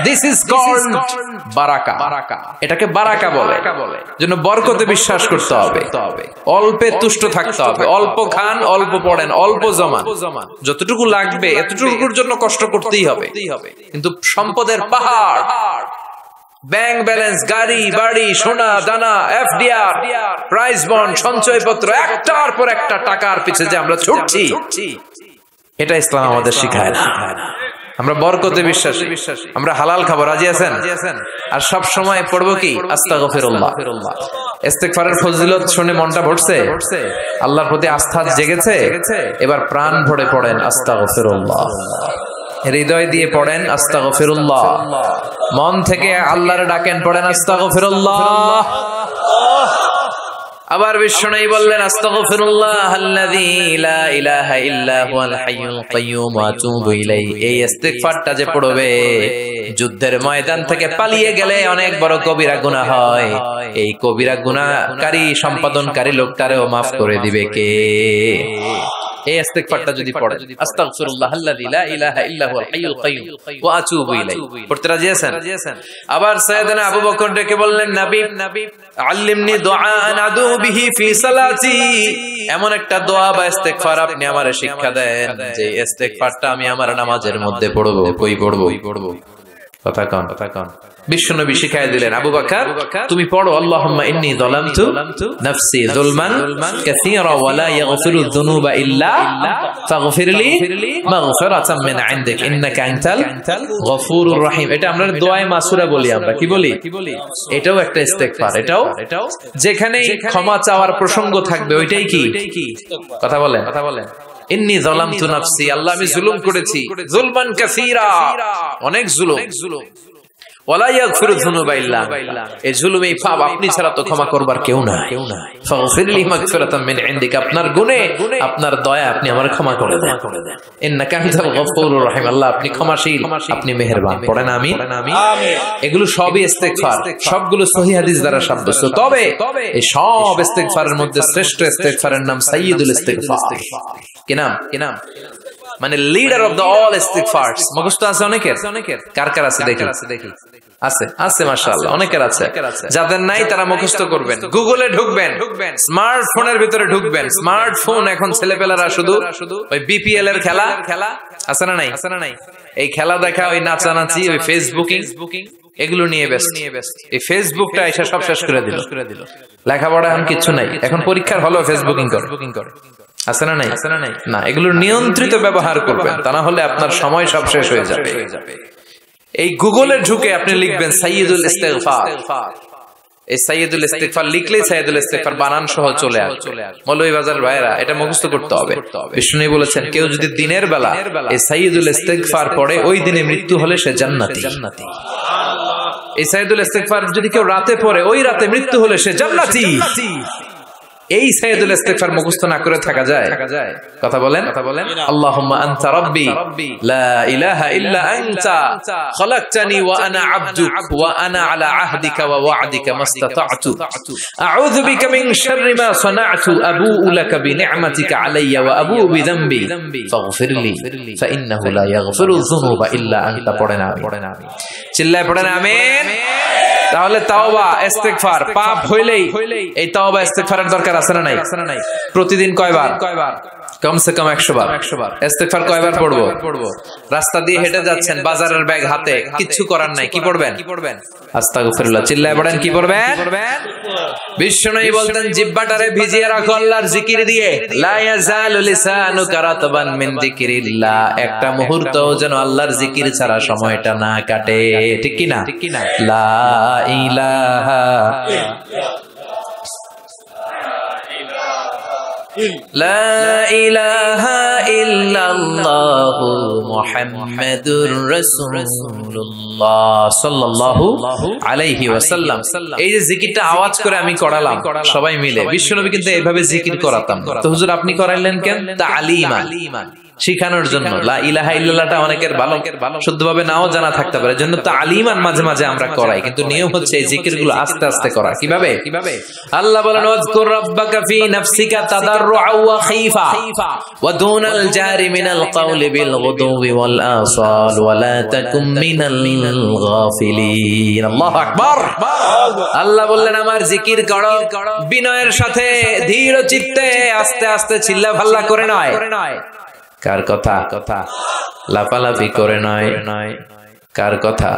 This is called বারাকা। এটাকে বারাকা বলে। জন্য বরকতে বিশ্বাস করতে হবে, অল্পে তুষ্ট থাকতে হবে, অল্প খান, অল্প পড়েন, অল্প জমান, যতটুকু লাগবে এতটুকুর জন্য কষ্ট করতেই হবে। কিন্তু সম্পদের পাহাড়, ব্যাংক ব্যালেন্স, গাড়ি বাড়ি, সোনা দানা, এফডিআর, প্রাইজ বন্ড, সঞ্চয়পত্র, একটার পর একটা টাকার পিছে যে আমরা ছুটছি, এটা ইসলাম আমাদের শিখায় না। আমরা বরকতে বিশ্বাসী, আমরা হালাল খাবো, রাজি আছেন? আর সব সময় পড়বো কি আস্তাগফিরুল্লাহ। ইস্তেগফারের ফজিলত শুনে মনটা ভরছে, আল্লাহর প্রতি আস্থা জেগেছে, এবার প্রাণ ভরে পড়েন আস্তাগফিরুল্লাহ, হৃদয় দিয়ে পড়েন আস্তাগফিরুল্লাহ, মন থেকে আল্লাহর ডাকেন, পড়েন আস্তাগফিরুল্লাহ। আবার বিষ্ণু বললেন আস্তাগফিরুল্লাহাল্লাযী লা ইলাহা ইল্লা হুয়াল হাইয়ুল কাইয়্যুম ওয়া আতুবু ইলাইহি। এই ইস্তিগফারটা যে পড়বে, যুদ্ধের ময়দান থেকে পালিয়ে গেলে অনেক বড় কবিরা গুনাহ হয়, এই কবিরা গুনাহকারী সম্পাদনকারী লোকটারেও maaf করে দিবে কে? এই ইস্তিগফারটা যদি পড়ে, আস্তাগফিরুল্লাহাল্লাযী লা ইলাহা ইল্লা হুয়াল হাইয়ুল কাইয়্যুম ওয়া আতুবু ইলাইহি, পড়তে রাজি আছেন? আবার সাইয়েদনা আবু বকর ডেকে বললেন, নবী আল্লিমনি দুআআন আদু বিহি ফি সালাতি, এমন একটা দোয়া বা ইস্তিগফার আপনি আমারে শিক্ষা দেন যে ইস্তিগফারটা আমি আমার নামাজের মধ্যে পড়বো। কই পড়বো? কথা কন। বিশ্বনবী শিখায় দিলেন, আবু বকর তুমি পড়ো, আল্লাহুম্মা ইন্নী যালামতু নাফসি যুলমান কাসীরা ওয়া লা ইয়াগফিরুয যুনুবা ইল্লা ফাগফিরলি মাগফিরাতাম মিন ইনদিক ইন্নাকা আনতাল গফুরুর রহিম। এটা আমরা দোয়ায়ে মাসুরা বলি, আমরা কি বলি? এটাও একটা ইস্তিগফার। এটাও যেখানে ক্ষমা চাওয়ার প্রসঙ্গ থাকবে ওইটাই কি কথা বলেন। ইন্নী যালামতু নাফসি, আল্লাহ আমি জুলুম করেছি, যুলমান কাসীরা, অনেক জুলুম, ওয়ালা ইয়াগফিরুয যুনুবা ইল্লা, এই জুলুম, এই পাপ আপনি ছাড়া তো ক্ষমা করবার কেউ নাই। ফাগফিরলি মাগফিরাতাম মিন ইনদিক, আপনার গুণে আপনার দয়া আপনি আমার ক্ষমা করে দেন। ইন্নাকা আনতাল গফুরুর রহিম, আল্লাহ আপনি ক্ষমাশীল, আপনি মেহেরবান। পড়েন আমিন। এগুলো সবই ইস্তিগফার, সবগুলো সহিহ হাদিস দ্বারা সাব্যস্ত। তবে এই সব ইস্তিগফারের মধ্যে শ্রেষ্ঠ ইস্তিগফারের নাম সাইয়্যিদুল ইস্তিগফার। কি নাম? মানে লিডার অফ দ্য অল ইস্তিগফারস। মুখস্থ আছে অনেকের? কার আছে দেখি? আছে মাশাআল্লাহ, অনেকের আছে। যাদের নাই তারা মুখস্থ করবেন, গুগলে ঢুকবেন, স্মার্টফোনের ভিতরে ঢুকবেন। স্মার্টফোন এখন ছেলেপেলারা শুধু ওই বিপিএল এর খেলা আছে না নাই, এই খেলা দেখা, ওই নাচানাচি, ওই ফেসবুকিং, এগুলো নিয়ে ব্যস্ত। এই ফেসবুকটা এসে সব শেষ করে দিল। লেখাপড়া এখন কিচ্ছু নাই, এখন পরীক্ষার হলেও ফেসবুকিং করে। আছে না নাই? না, এগুলোর নিয়ন্ত্রিত ব্যবহার করবেন, তা না হলে আপনার সময় সব শেষ হয়ে যাবে। এই গুগলে ঢুকে আপনি লিখবেন সাইয়্যিদুল ইস্তিগফার। এই সাইয়্যিদুল ইস্তিগফার লিখলেই সাইয়্যিদুল ইস্তিগফার বানান সহ চলে আসবে। মৌলভীবাজার ভাইরা, এটা মুখস্থ করতে হবে। বিষ্ণু বলেছেন, কেউ যদি দিনের বেলা এই সাইয়্যিদুল ইস্তিগফার পড়ে, ওই দিনে মৃত্যু হলে সে জান্নাতি। এই সাইয়্যিদুল ইস্তিগফার যদি কেউ রাতে পড়ে, ওই রাতে মৃত্যু হলে সে জান্নাতি। এই সাইয়্যিদুল ইস্তিগফার মুখস্থ না করে থাকা যায়? কথা বলেন। আল্লাহুম্মা আনতা রাব্বি লা ইলাহা ইল্লা আনতা খালাকতানি ওয়া আনা আবদুক ওয়া আনা আলা আহদিকা ওয়া ওয়া'দিকা মাসতাতা'তু আউযু বিকা মিন শাররি মা সানা'তু আবুউ লাকা বিনি'মাতিকা আলাইয়া ওয়া আবুউ বিযামবি ফাগফিরলি ফাইন্নাহু লা ইয়াগফিরু যুনুবা ইল্লা আনতা। পড়েন আমিন, চিল্লায় পড়েন আমিন। তাহলে তাওবা ইস্তিগফার, পাপ হইলেই এই তাওবা ইস্তিগফারের দরকার আছে না নাই? প্রতিদিন কয়বার? কমসে কম 100 বার। ইস্তিগফার কয়বার পড়বো? রাস্তা দিয়ে হেঁটে যাচ্ছেন, বাজারের ব্যাগ হাতে, কিচ্ছু করার নাই, কি পড়বেন? আস্তাগফিরুল্লাহ। চিল্লায় পড়েন, কি পড়বেন? বিষ্ণু বলতেন, জিহ্বাটারে ভিজিয়ে রাখো আল্লাহর জিকির দিয়ে। লা ইয়াজালু লিসানুকা রাতবান মিন যিকরিল্লাহ, একটা মুহূর্ত যেন আল্লাহর জিকির ছাড়া সময়টা না কাটে। ঠিক কি না? লা ইলাহা لا إله ইল্লাল্লাহু মুহাম্মাদুর রাসূলুল্লাহ সাল্লাল্লাহু আলাইহি ওয়াসাল্লাম। এই যে জিকিরটা আওয়াজ করে আমি করালাম সবাই মিলে, বিশ্বনবী কিন্তু এইভাবে জিকির করাতাম। তো হুজুর আপনি করাইলেন কেন? তালিমান, শিখানোর জন্য। লা ইলাহা ইল্লাল্লাহটা অনেকের ভালো শুদ্ধভাবে নাও জানা থাকতে পারে, জন্য তালিমান মাঝে মাঝে আমরা করাই, কিন্তু নিয়ম হচ্ছে এই জিকিরগুলো আস্তে আস্তে করা। কিভাবে? আল্লাহ বলেন ওয়াজকুর রাব্বাকা ফি নাফসিকা তাদাররুআ ওয়া খাইফা ওয়া দুনাল জারি মিনাল কাওলি বিল গুদুবি ওয়াল আসাল ওয়া লা তাকুম মিনাল গাফিলিন। আল্লাহু আকবার। আল্লাহ বললেন আমার জিকির করো বিনয়ের সাথে, ধীর চিত্তে, আস্তে আস্তে, চিল্লা ভাল্লা করে নয়। কার কথা? লাফালাফি করে নয়। কার কথা?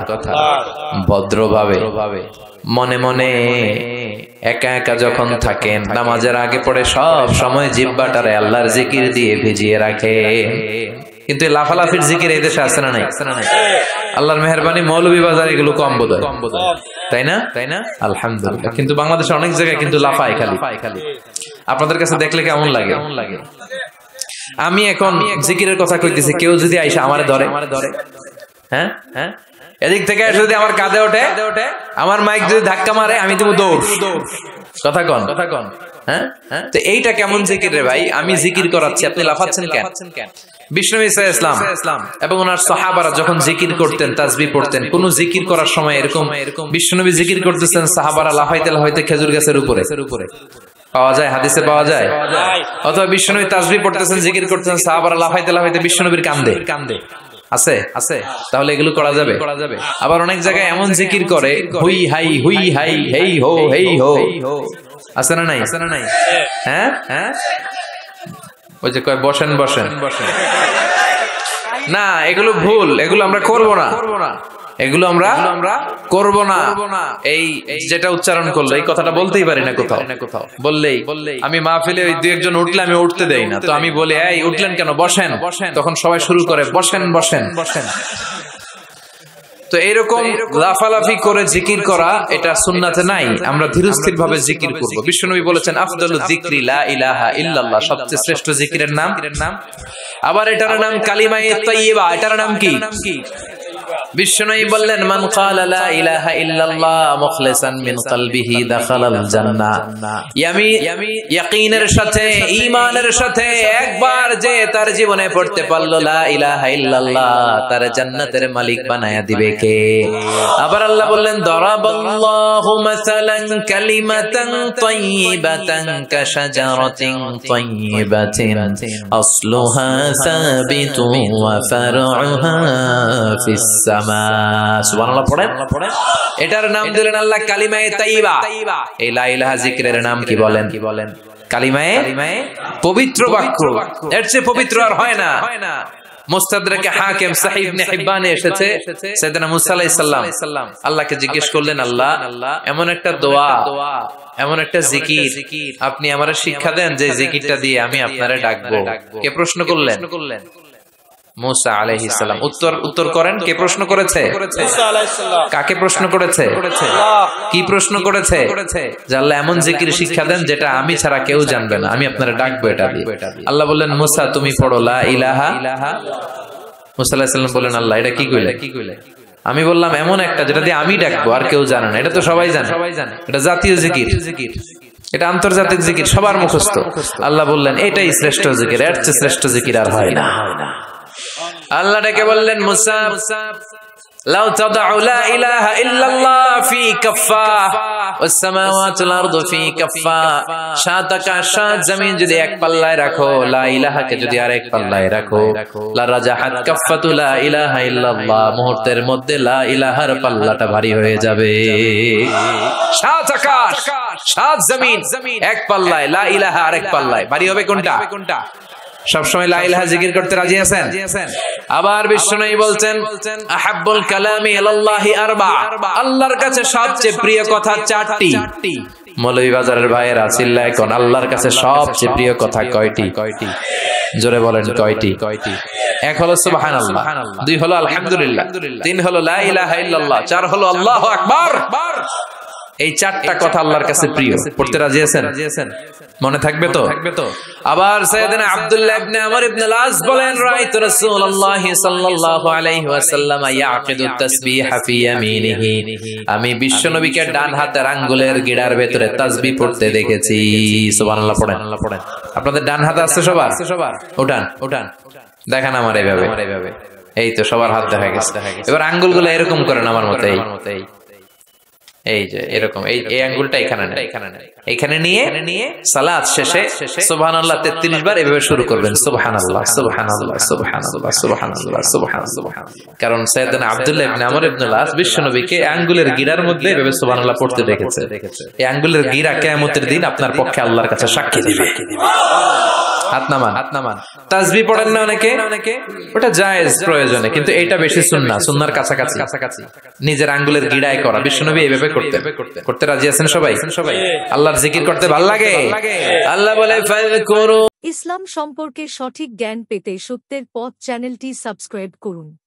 ভদ্রভাবে, মনে মনে, একা একা যখন থাকেন, নামাজের আগে পড়ে সব সময় জিহ্বাটারে আল্লাহর জিকির দিয়ে ভিজিয়ে রাখে। কিন্তু লাফালাফির জিকির এই দেশে আছে না নাই? আল্লাহর মেহেরবানি মৌলভীবাজার এগুলো কম বোধ হয়, তাই না? আলহামদুলিল্লাহ। কিন্তু বাংলাদেশে অনেক জায়গায় কিন্তু লাফায় খালি। আপনাদের কাছে দেখলে কেমন লাগে? আমি এখন জিকিরের কথা কইতেছি, কেউ যদি আইসা আমারে ধরে, হ্যাঁ, এদিক থেকে যদি আমার কাঁধে ওঠে, আমার মাইক যদি ধাক্কা মারে, আমি দেবো দৌড়। কথা কন। হ্যাঁ, তো এইটা কেমন জিকির রে ভাই? আমি জিকির করাচ্ছি, আপনি লাফাচ্ছেন কেন? বিষ্ণু ইসলাম এবং ওনার সাহাবারা যখন জিকির করতেন, তাসবিহ পড়তেন, কোন জিকির করার সময় এরকম বিষ্ণুনবী জিকির করতেছেন, সাহাবারা লাফাইতে লাফাইতে খেজুর গাছের উপরে পাওয়া যায়, হাদিসে পাওয়া যায়। অথবা বিষ্ণুনবী তাসবিহ পড়তেছেন, জিকির করতেছেন, সাহাবারা লাফাইতে লাফাইতে বিষ্ণুনবীর কান্দে আছে। তাহলে এগুলো করা যাবে। আবার অনেক জায়গায় এমন জিকির করে, হুই হাই হেই হো হেই হো, আছে না নাই? হ্যাঁ, ওই যে কয় বসেন। না, এগুলো ভুল, এগুলো আমরা করব না। এই যেটা উচ্চারণ করলো, এই কথাটা বলতেই পারি না কোথাও। বললেই আমি মাহফিলে ওই দুই একজন উঠলে আমি উঠতে দেই না, তো আমি বলি এই উঠলেন কেন, বসেন। তখন সবাই শুরু করে বসেন। তো এইরকম লাফালাফি করে জিকির করা, এটা সুন্নাতে নাই। আমরা ধীরস্থির ভাবে জিকির করব। বিশ্বনবী বলেছেন আফদালু যিকরি লা ইলাহা ইল্লাল্লাহ, সবচেয়ে শ্রেষ্ঠ জিকিরের নাম। আবার এটার নাম কালিমায়ে তাইয়্যিবা। এটার নাম কি? বিশ্বনবী বললেন মান ক্বালা লা ইলাহা ইল্লাল্লাহ মুখলিসান মিন কলবিহি দাখালাল জান্নাহ। ইয়াকিনের সাথে, ঈমানের সাথে একবার যে তার জীবনে পড়তে পারলো লা ইলাহা ইল্লাল্লাহ, তার জান্নাতের মালিক বানায়া দিবে কে? আবার আল্লাহ বললেন দারাবাল্লাহু মাসালান কালিমাতান তাইয়্যিবাতান কাশাজারাতিন তাইয়্যিবাতিন আসলুহা সাবিতুন ওয়া ফারউহা ফিস সামা। সুবহানাল্লাহ পড়েন। এটার নাম দিলেন আল্লাহ কালিমায়ে তাইয়্যিবা। এই লা ইলাহা জিকিরের নাম কি বলেন? কালিমায়ে পবিত্র বাক্য। এর চেয়ে পবিত্র আর হয় না। মুস্তাদরাকে হাকিম সহিহ ইবনে হিব্বানে এসেছে, সাইয়েদনা মুসা আলাইহিস সালাম আল্লাহকে জিজ্ঞেস করলেন, আল্লাহ এমন একটা দোয়া, এমন একটা জিকির আপনি আমারে শিক্ষা দেন যে জিকিরটা দিয়ে আমি আপনারে ডাকবো। কে প্রশ্ন করলেন? মুসা আলাইহিস সালাম। উত্তর করেন, কে প্রশ্ন করেছে? মুসা আলাইহিস সালাম। কাকে প্রশ্ন করেছে? কি প্রশ্ন করেছে? যে আল্লাহ এমন জিকির শিক্ষা দেন যেটা আমি ছাড়া কেউ জানবে না, আমি আপনারা ডাকবো এটা দিয়ে। আল্লাহ বললেন মুসা তুমি পড়ো লা ইলাহা। মুসা আলাইহিস সালাম বললেন আল্লাহ এটা কি কইলে? আমি বললাম এমন একটা যেটা দিয়ে আমি ডাকবো, আর কেউ জানে না। এটা তো সবাই জানে, এটা জাতীয় জিকির, এটা আন্তর্জাতিক জিকির, সবার মুখস্থ। আল্লাহ বললেন এটাই শ্রেষ্ঠ জিকির, এর চেয়ে শ্রেষ্ঠ জিকির আর হয় না। আল্লাহ ডেকে বললেন মুসা লাউ তাদউ লা ইলাহা ইল্লাল্লাহ ফি কাফা ওয়াস সামাওয়াতুল আরদু ফি কাফা, সাত আকাশ সাত জমিন যদি এক পাল্লায় রাখো, লা ইলাহাকে যদি আরেক পাল্লায় রাখো, লা রাজাহাত কাফাতু লা ইলাহা ইল্লাল্লাহ, মুহূর্তের মধ্যে লা ইলাহার পাল্লাটা ভারী হয়ে যাবে। সাত আকাশ সাত জমিন এক পাল্লায়, লা ইলাহা আরেক পাল্লায়, ভারী হবে কোনটা? সবসময় লা ইলাহা জিকির করতে রাজি আছেন? আবার বিশ্বনবী বলছেন আহাব্বুল কালামি ইলাল্লাহি আরবা, আল্লাহর কাছে সবচেয়ে প্রিয় কথা চারটি। মৌলভীবাজারের ভাইয়েরা চিল্লায় কোন আল্লাহর কাছে সবচেয়ে প্রিয় কথা কয়টি? জোরে বলেন কয়টি? এক হলো সুবহানাল্লাহ, দুই হলো আলহামদুলিল্লাহ, তিন হলো লা ইলাহা ইল্লাল্লাহ, চার হলো আল্লাহু আকবার। এই চারটা কথা আল্লাহর কাছে প্রিয়। পড়তে রাজি আছেন? মনে থাকবে তো? আবার সাইয়েদনা আব্দুল্লাহ ইবনে আমর ইবনে আল-আস বলেন, রাআইতু রাসূলুল্লাহ সাল্লাল্লাহু আলাইহি ওয়াসাল্লাম ইয়াকিদু তাসবিহা ফি ইয়ামিনিহি, আমি বিশ্বনবীকে ডান হাতের আঙ্গুলের গিড়ার ভেতরে তাসবিহ পড়তে দেখেছি। সুবহানাল্লাহ পড়েন। আপনাদের ডান হাতে আছে সবার? উঠান দেখান আমার এইভাবে। এই তো সবার হাত দেখা গেছে। এবার আঙ্গুলগুলো এরকম করেন আমার মতো, এই যে এরকম, এই আঙ্গুলটা এখানে নিয়ে সালাত শেষে সুবহানাল্লাহ 33 বার এভাবে শুরু করবেন, সুবহানাল্লাহ সুবহানাল্লাহ সুবহানাল্লাহ সুবহানাল্লাহ সুবহানাল্লাহ। কারণ সাইয়েদনা আব্দুল্লাহ ইবনে আমর ইবনে আল-আস বিশ্বনবীকে আঙ্গুলের গিরার মধ্যে এভাবে সুবহানাল্লাহ পড়তে দেখেছে। এই আঙ্গুলের গিরা কিয়ামতের দিন আপনার পক্ষে আল্লাহর কাছে সাক্ষী দিবে। হাত নামান। তাসবিহ পড়েন না অনেকে? ওটা জায়েজ প্রয়োজনে, কিন্তু এটা বেশি সুন্নাহ, সুন্নাহর কাছাকাছি নিজের আঙ্গুলের গিড়ায় করা। বিশ্বনবী এইভাবে করতে রাজি আছেন সবাই? আল্লাহর জিকির করতে ভালো লাগে? আল্লাহ বলে ফাযকুরু। ইসলাম সম্পর্কে সঠিক জ্ঞান পেতে সত্যের পথ চ্যানেলটি সাবস্ক্রাইব করুন।